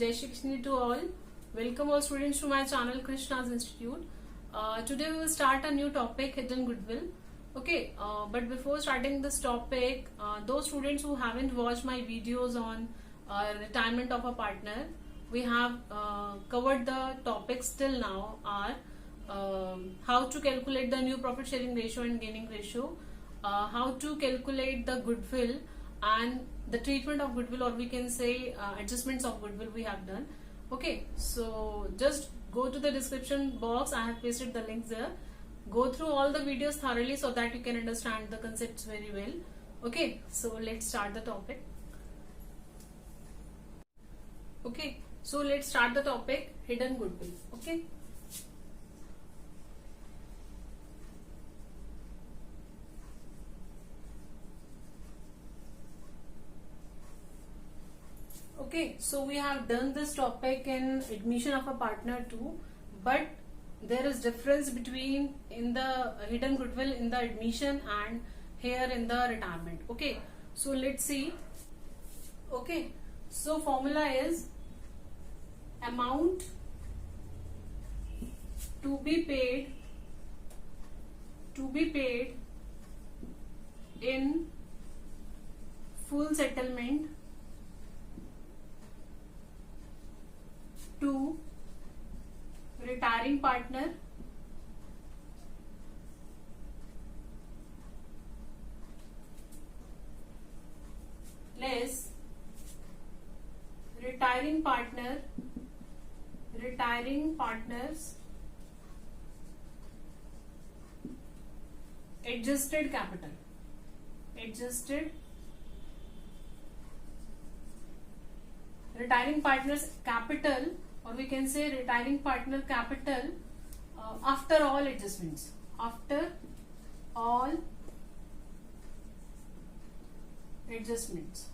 Jai Shri Krishna to all. Welcome all students to my channel Krishna's Institute. Today we will start a new topic, hidden goodwill. Okay, but before starting this topic, those students who haven't watched my videos on retirement of a partner, we have covered the topics till now are how to calculate the new profit sharing ratio and gaining ratio, how to calculate the goodwill and the treatment of goodwill, or we can say adjustments of goodwill we have done. Okay, so just go to the description box. I have pasted the links there. Go through all the videos thoroughly so that you can understand the concepts very well. Okay, so let's start the topic. Okay, so let's start the topic, hidden goodwill. Okay. Okay, so we have done this topic in admission of a partner too, but there is difference between in the hidden goodwill in the admission and here in the retirement. Okay, so let's see. Okay, so formula is amount to be paid in full settlement to retiring partner less retiring partner's adjusted capital. Retiring partner's capital, or we can say retiring partner capital after all adjustments. After all adjustments.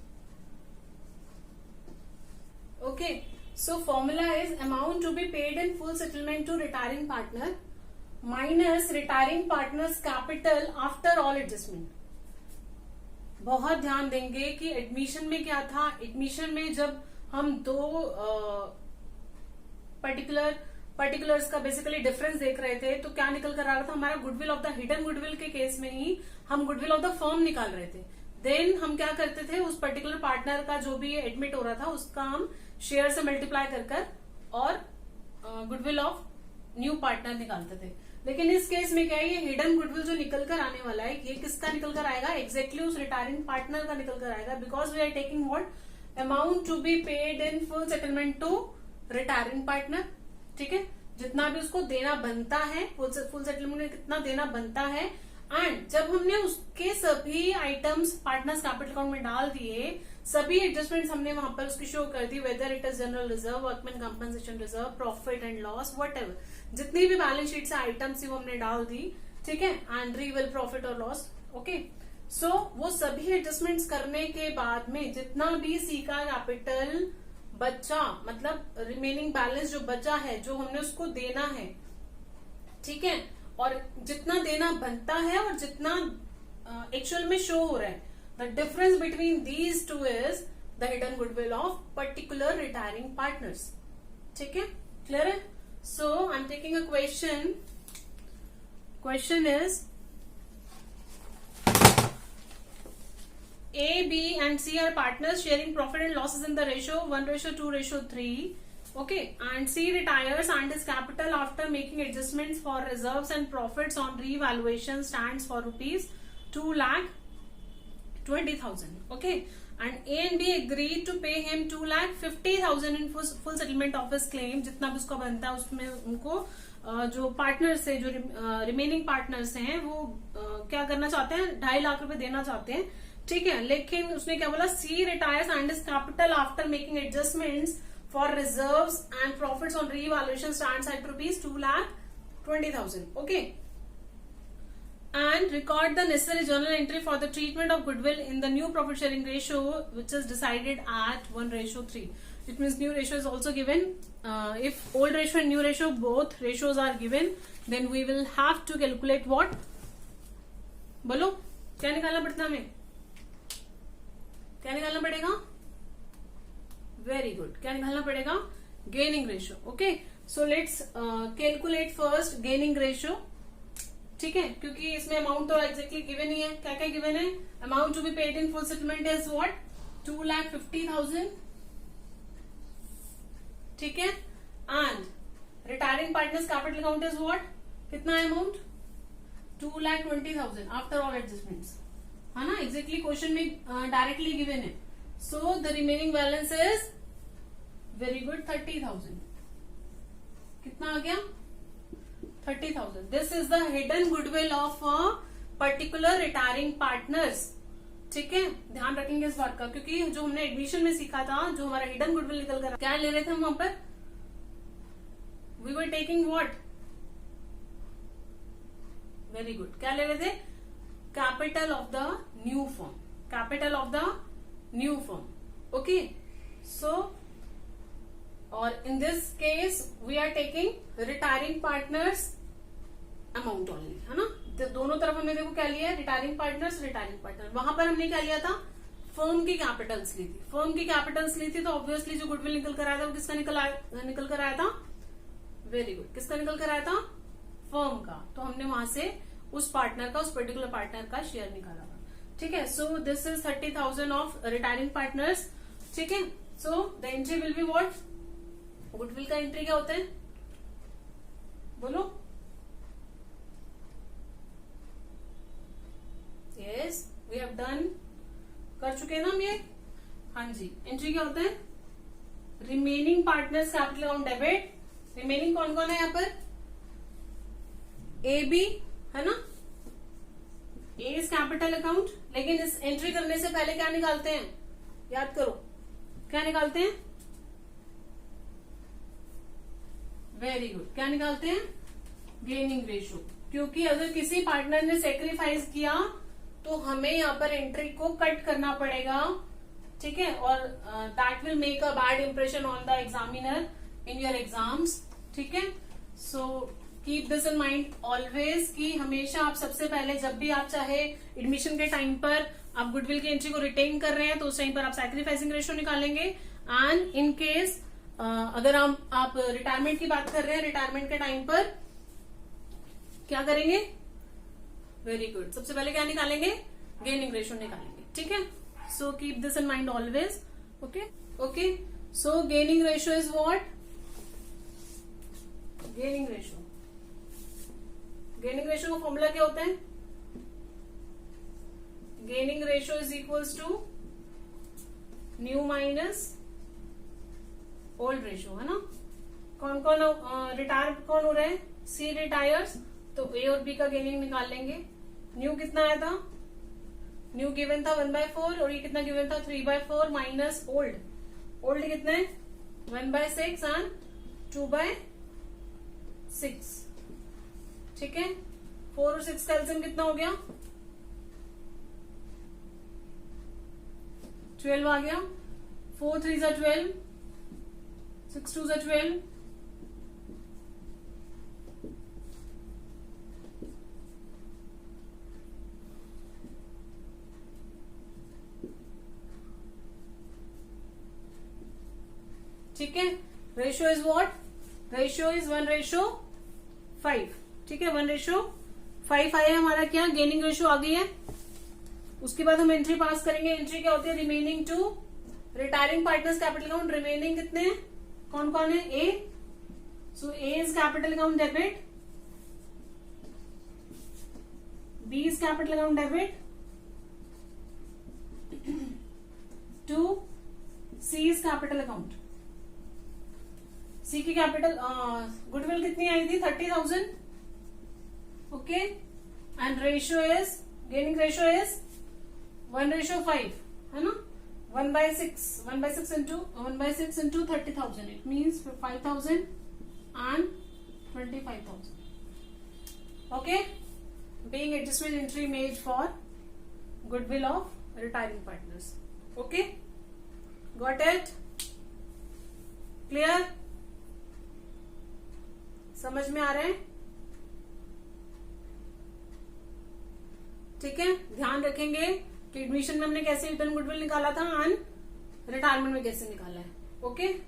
Okay, so formula is amount to be paid in full settlement to retiring partner minus retiring partner's capital after all adjustment. बहुत ध्यान देंगे कि admission में क्या था. Admission में जब हम दो पर्टिकुलर्स का बेसिकली डिफरेंस देख रहे थे तो क्या निकल कर आ रहा था हमारा goodwill of the hidden goodwill के केस में ही हम गुडविल ऑफ द फर्म निकाल रहे थे. देन हम क्या करते थे, उस पर्टिकुलर पार्टनर का जो भी एडमिट हो रहा था उसका हम शेयर से मल्टीप्लाई कर और गुडविल ऑफ न्यू पार्टनर निकालते थे. लेकिन इस केस में क्या है, ये हिडन गुडविल जो निकल कर आने वाला है ये किसका निकल कर आएगा, एग्जैक्टली उस रिटायरिंग पार्टनर का निकल कर आएगा. Because we are taking what, amount to be paid in full settlement to retiring partner. ठीक है, जितना भी उसको देना बनता है फुल सेटलमेंट में कितना देना बनता है. एंड जब हमने उसके सभी आइटम्स पार्टनर्स कैपिटल अकाउंट में डाल दिए, सभी एडजस्टमेंट्स हमने वहां पर उसकी शो कर दी, whether it is general reserve, workman compensation reserve, profit and loss, whatever, जितनी भी बैलेंस शीट से आइटम्स थी वो हमने डाल दी. ठीक है, एंड रिवेल प्रॉफिट और लॉस. ओके, सो वो सभी एडजस्टमेंट्स करने के बाद में जितना भी सी का कैपिटल बचा, मतलब रिमेनिंग बैलेंस जो बचा है, जो हमने उसको देना है, ठीक है, और जितना देना बनता है और जितना एक्चुअल में शो हो रहा है, the difference between these two is the hidden goodwill of particular retiring partners. ठीक है, क्लियर है. So I am taking a question is A, B and C are partners sharing profit and losses in the ratio 1:2:3. Okay, and C retires and his capital after making adjustments for reserves and profits on revaluation stands for rupees 2,20,000. Okay, and A and B agreed to pay him 2,50,000 in full settlement of his claim. जितना भी उसका बनता है उसमें उनको जो partners है, जो रिमेनिंग पार्टनर्स हैं, वो क्या करना चाहते हैं, 2.5 लाख रुपए देना चाहते हैं. ठीक है, लेकिन उसने क्या बोला, C retires and his capital after making adjustments for reserves and profits on revaluation stands at rupees 2,20,000. Okay, and record the necessary journal entry for the treatment of goodwill in the new profit sharing ratio which is decided at 1:3. It means new ratio is also given. If old ratio and new ratio both ratios are given, then we will have to calculate what, बोलो क्या निकालना पड़ता है हमें, क्या निकालना पड़ेगा, very good, क्या निकालना पड़ेगा? Gaining ratio. Okay, so let's calculate first gaining ratio. ठीक है, क्योंकि इसमें अमाउंट तो एग्जैक्टली गिवन ही है. क्या क्या गिवन है? Amount to be paid in full settlement is what? 2,50,000. ठीक है, and retiring partners capital account is what? कितना है अमाउंट? 2,20,000 after all adjustments. है ना, एग्जैक्टली क्वेश्चन में डायरेक्टली गिवन है. So the remaining balance is very good 30,000. कितना आ गया? 30,000. This is the hidden goodwill of a particular retiring partners. ठीक है, ध्यान रखेंगे इस बात का, क्योंकि जो हमने एडमिशन में सीखा था, जो हमारा हिडन गुडविल निकल कर क्या ले रहे थे हम वहां पर? We were taking what? Very good, क्या ले रहे थे? Capital of the new firm. Capital of the new firm. Okay, so और in this case we are taking retiring partners amount only. है ना, तो दोनों तरफ हमने देखो क्या लिया है? Retiring partners, retiring partner. वहां पर हमने क्या लिया था? फर्म की कैपिटल्स ली थी. फर्म की कैपिटल्स ली थी, तो ऑब्वियसली जो गुडविल निकल कर आया था वो किसका निकल कर आया था? वेरी गुड, किसका निकल कर आया था? फर्म का. तो हमने वहां से उस पार्टनर का, उस पर्टिकुलर पार्टनर का शेयर निकाला था. ठीक है, so this is 30,000 of retiring partners. ठीक है, so the entry will be what? Goodwill का एंट्री क्या होता है? बोलो. यस, वी हैव डन, कर चुके हैं ना हम ये. हाँ जी, एंट्री क्या होता है? Remaining partners capital account debit. Remaining कौन कौन है यहाँ पर? ए बी, है ना. ए इज कैपिटल अकाउंट. लेकिन इस एंट्री करने से पहले क्या निकालते हैं? याद करो, क्या निकालते हैं? वेरी गुड, क्या निकालते हैं? Gaining ratio. क्योंकि अगर किसी पार्टनर ने सेक्रीफाइस किया तो हमें यहाँ पर एंट्री को कट करना पड़ेगा. ठीक है, और that will make a bad impression on the examiner in your exams. ठीक है, so keep this in mind always कि हमेशा आप सबसे पहले, जब भी आप चाहे एडमिशन के टाइम पर आप गुडविल की एंट्री को रिटेन कर रहे हैं, तो उस टाइम पर आप सैक्रिफाइसिंग रेशियो निकालेंगे. एंड इन केस अगर आप रिटायरमेंट की बात कर रहे हैं, रिटायरमेंट के टाइम पर क्या करेंगे? वेरी गुड, सबसे पहले क्या निकालेंगे? गेनिंग रेशियो निकालेंगे. ठीक है, so keep this in mind always. Okay okay, so gaining ratio is what? Gaining ratio. Gaining ratio का फॉर्मूला क्या होता है? Gaining ratio is equals to new minus old ratio. है ना, कौन कौन रिटायर कौन हो रहे हैं? सी रिटायर्स, तो ए और बी का गेनिंग निकाल लेंगे. न्यू कितना आया था? न्यू गिवन था 1/4, और ये कितना गिवन था? 3/4 माइनस ओल्ड. ओल्ड कितने? 1/6 एंड 2/6. ठीक है, 4 और 6 का एलसीएम कितना हो गया? 12 आ गया. 4 3 जा 12, 6 2 जा 12. ठीक है, ratio is what? Ratio is 1/5. ठीक है, 1/5 आया हमारा. क्या गेनिंग रेशियो आ गई है. उसके बाद हम एंट्री पास करेंगे. एंट्री क्या होती है? Remaining to retiring partners capital account. Remaining कितने हैं? कौन कौन है? A. So A is capital account debit, B is capital account debit, to C is capital account. C की कैपिटल गुडविल कितनी आई थी? 30,000. Okay, and ratio is, gaining ratio is 1/5. है ना, 1/6 into 30,000. It means 5,000 and 25,000. Okay, being adjustment entry made for goodwill of retiring partners. Okay, got it? Clear? समझ में आ रहे हैं? ठीक है, ध्यान रखेंगे कि एडमिशन में हमने कैसे रिटर्न गुडविल निकाला था एंड रिटायरमेंट में कैसे निकाला है. Okay,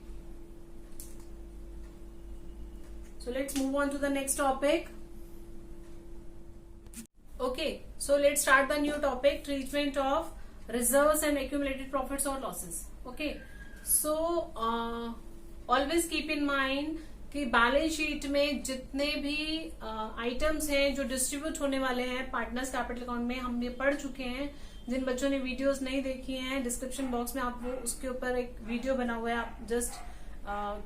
so let's move on to the next topic. Okay, so let's start the new topic, treatment of reserves and accumulated profits or losses. Okay, so always keep in mind कि balance sheet में जितने भी items हैं जो distribute होने वाले हैं partners capital account में, हम ये पढ़ चुके हैं. जिन बच्चों ने वीडियोस नहीं देखी हैं, डिस्क्रिप्शन बॉक्स में आप वो उसके ऊपर एक वीडियो बना हुआ है, आप जस्ट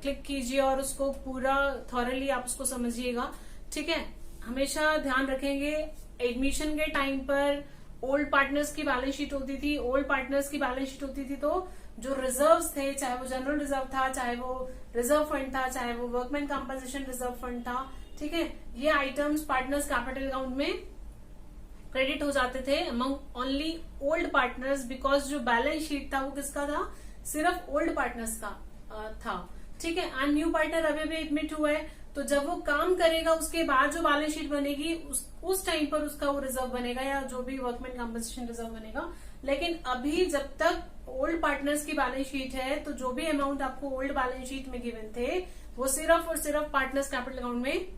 क्लिक कीजिए और उसको पूरा थॉरली आप उसको समझिएगा. ठीक है, हमेशा ध्यान रखेंगे एडमिशन के टाइम पर ओल्ड पार्टनर्स की बैलेंस शीट होती थी. ओल्ड पार्टनर्स की बैलेंस शीट होती थी तो जो रिजर्व्स थे, चाहे वो जनरल रिजर्व था, चाहे वो रिजर्व फंड था, चाहे वो वर्कमैन कॉम्पनसेशन रिजर्व फंड था, ठीक है, ये आइटम्स पार्टनर्स कैपिटल अकाउंट में क्रेडिट हो जाते थे among only old partners, because जो बैलेंस शीट था वो किसका था, सिर्फ ओल्ड पार्टनर्स का था. ठीक है, एंड न्यू पार्टनर अभी भी एडमिट हुआ है, तो जब वो काम करेगा उसके बाद जो बैलेंस शीट बनेगी उस टाइम पर उसका वो रिजर्व बनेगा या जो भी वर्कमैन कॉम्पनसेशन रिजर्व बनेगा. लेकिन अभी जब तक ओल्ड पार्टनर्स की बैलेंस शीट है तो जो भी अमाउंट आपको ओल्ड बैलेंस शीट में गिवन थे वो सिर्फ और सिर्फ पार्टनर्स कैपिटल अकाउंट में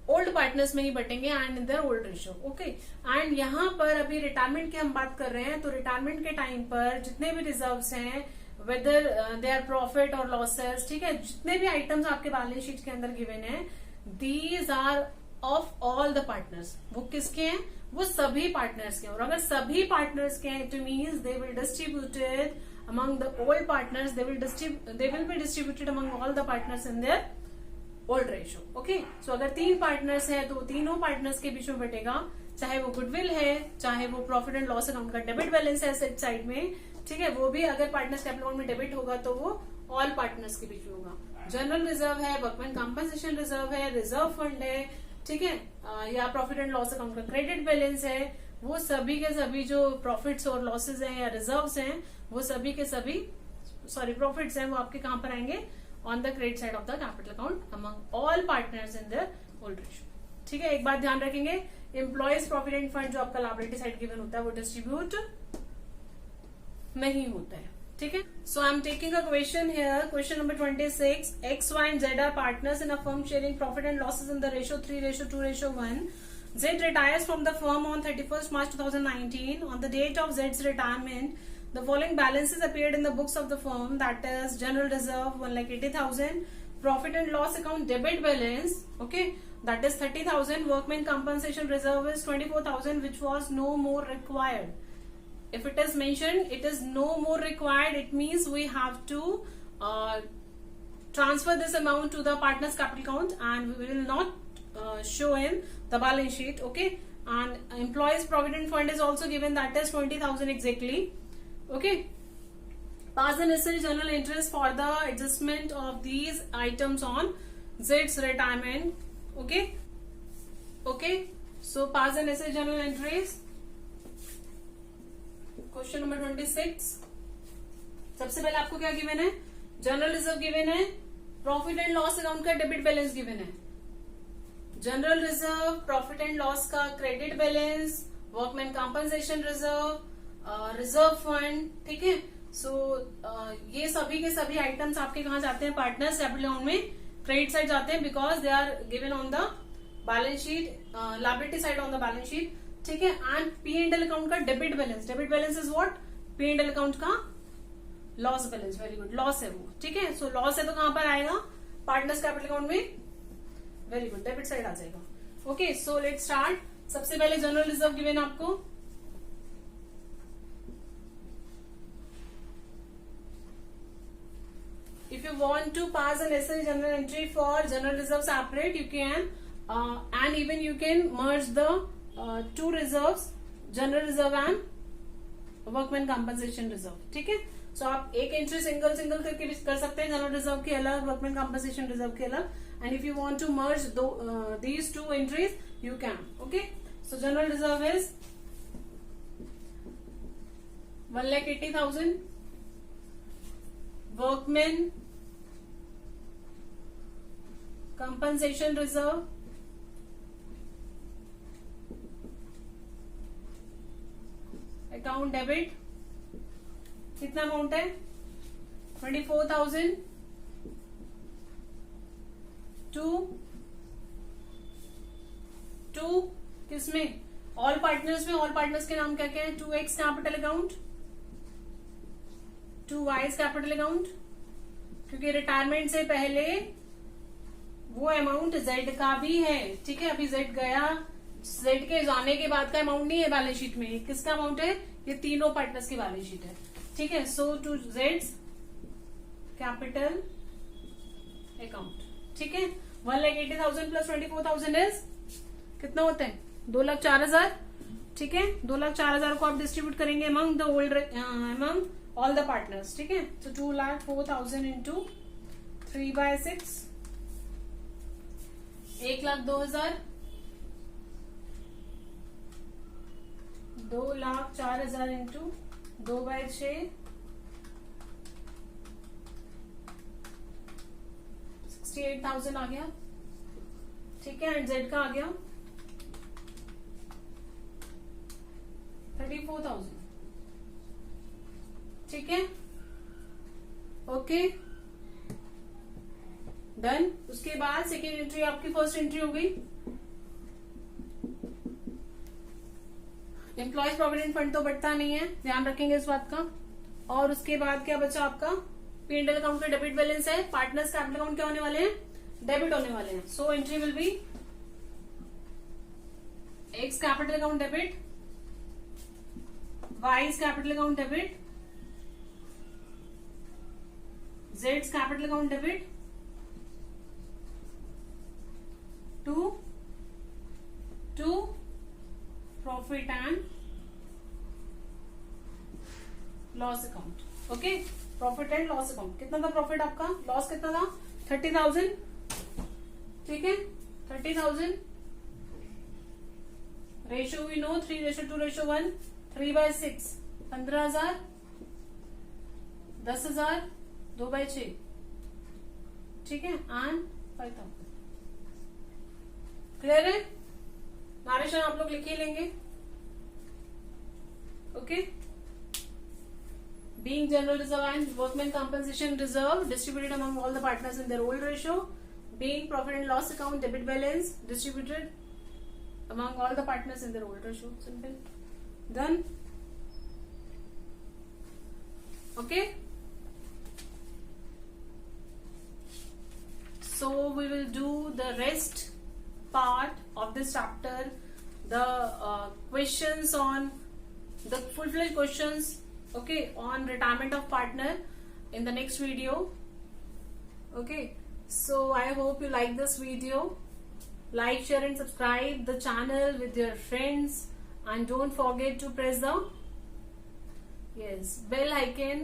ओल्ड पार्टनर्स में ही बटेंगे and in their old ratio. Okay, and यहाँ पर अभी रिटायरमेंट की हम बात कर रहे हैं, तो रिटायरमेंट के टाइम पर जितने भी रिजर्व्स हैं, वेदर दे आर प्रॉफिट और लॉसेस, ठीक है, जितने भी आइटम्स आपके बैलेंस शीट के अंदर गिवन है, these are of all the partners. वो किसके हैं, वो सभी पार्टनर्स के. और अगर सभी पार्टनर्स के हैं, it means they will distributed among the old partners, they will be distributed among all the partners in their old ratio. Okay, so अगर 3 पार्टनर्स हैं तो तीनों पार्टनर्स के बीच में बटेगा, चाहे वो गुडविल है, चाहे वो प्रॉफिट एंड लॉस अकाउंट का डेबिट बैलेंस है एसेट साइड में, ठीक है, वो भी अगर पार्टनर्स कैपिटल अकाउंट में डेबिट होगा तो वो ऑल पार्टनर्स के बीच में होगा. जनरल रिजर्व है, वर्कमैन कॉम्पनसेशन रिजर्व है, रिजर्व फंड है, ठीक है, या प्रॉफिट एंड लॉस अकाउंट का क्रेडिट बैलेंस है, वो सभी के सभी जो प्रॉफिट्स और लॉसेज हैं या रिजर्व्स हैं, वो सभी के सभी प्रॉफिट्स हैं, वो आपके कहां पर आएंगे, on the credit side of the capital account among all partners in the old ratio. ठीक है, एक बात ध्यान रखेंगे, एम्प्लॉयज प्रॉविडेंट फंड जो आपका लायबिलिटी साइड गिवन होता है वो डिस्ट्रीब्यूट नहीं होता है. ठीक है, so I am taking a question here, question number 26. X, Y and Z are partners in a firm sharing profit and losses in the ratio 3:2:1. Z retires from the firm on 31st March 2019. On the date of Z's retirement, the following balances appeared in the books of the firm, that is general reserve 1,80,000, profit and loss account debit balance, okay, that is 30,000, workman compensation reserve is 24,000, which was no more required. If it is mentioned it is no more required, it means we have to transfer this amount to the partners capital account and we will not show in the balance sheet. Okay, and employees provident fund is also given, that is 20,000 exactly. Okay, pass the necessary journal entries for the adjustment of these items on Z's retirement. Okay, so pass the necessary journal entries. Question number 26. सबसे पहले आपको क्या given है, general reserve given है, profit and loss account का debit balance given है, general reserve, profit and loss का credit balance, workman compensation reserve, reserve fund. ठीक है, सो ये सभी के सभी आइटम्स आपके कहां जाते हैं, पार्टनर्स कैपिटल अकाउंट में क्रेडिट साइड जाते हैं, because they are given on the balance sheet, liability side on the balance sheet. ठीक है, एंड P&L अकाउंट का debit balance, debit balance is what, P&L account का loss balance. Very good, loss है वो. ठीक है, सो लॉस है तो कहां पर आएगा, पार्टनर्स कैपिटल अकाउंट में. वेरी गुड, डेबिट साइड आ जाएगा. Okay, so let's start. सबसे पहले जनरल रिजर्व गिवन आपको, if you want to pass a necessary journal entry for general reserve separate, you can and even you can merge the two reserves, general reserve and workman compensation reserve. ठीक है, सो आप एक entry single करके भी कर सकते हैं, general reserve के अलग, वर्कमैन कॉम्पनसेशन रिजर्व के अलग, and if you want to merge these two entries you can. Okay, so general reserve is 1,80,000, workman compensation reserve account debit कितना अमाउंट है, 24,000 टू किसमें, ऑल पार्टनर्स में। ऑल पार्टनर्स के नाम क्या क्या है? 2x capital account, 2y capital account, क्योंकि रिटायरमेंट से पहले वो अमाउंट z का भी है। ठीक है, अभी z गया, z के जाने के बाद का अमाउंट नहीं है बैलेंस शीट में। किसका अमाउंट है? ये तीनों पार्टनर्स की बैलेंस शीट है। ठीक है, सो टू z कैपिटल अकाउंट। ठीक है, 1,80,000 प्लस 24,000 इज कितना होता है? 2,04,000। ठीक है, 2,04,000 को आप डिस्ट्रीब्यूट करेंगे among the old among all the partners. ठीक है, तो 2,04,000 इंटू 3/6, 1,02,000, 2,04,000 इंटू 2/6, 68,000 आ गया। ठीक है, एंड जेड का आ गया 34,000। ठीक है, ओके डन। उसके बाद सेकेंड एंट्री आपकी फर्स्ट एंट्री हो गई। एम्प्लॉयज प्रोविडेंट फंड तो बढ़ता नहीं है, ध्यान रखेंगे इस बात का। और उसके बाद क्या बचा आपका? P&L अकाउंट का डेबिट बैलेंस है। पार्टनर्स कैपिटल अकाउंट क्या होने वाले हैं? डेबिट होने वाले हैं। So entry will be X capital account debit, Y capital account debit, Z capital account debit to profit and loss account. Okay, profit and loss account. कितना था प्रॉफिट आपका? लॉस कितना था? 30,000। ठीक है, 30,000। Ratio we know 3:2:1, 3/6, 15,000, 10,000, 2/6। ठीक है, and 5,000। Clear है? नारेशन आप लोग लिख ही लेंगे। Okay, being general reserve and workman compensation reserve distributed among all the partners in their old ratio, being profit and loss account debit balance distributed among all the partners in their old ratio. Simple. Done. Okay, so we will do the rest part of this chapter, the questions on the full-fledged questions, okay, on retirement of partner in the next video. Okay, so I hope you like this video. Like, share and subscribe the channel with your friends, and don't forget to press the bell icon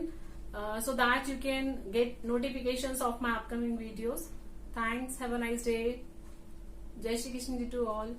so that you can get notifications of my upcoming videos. Thanks, have a nice day. Jai Shri Krishna to all.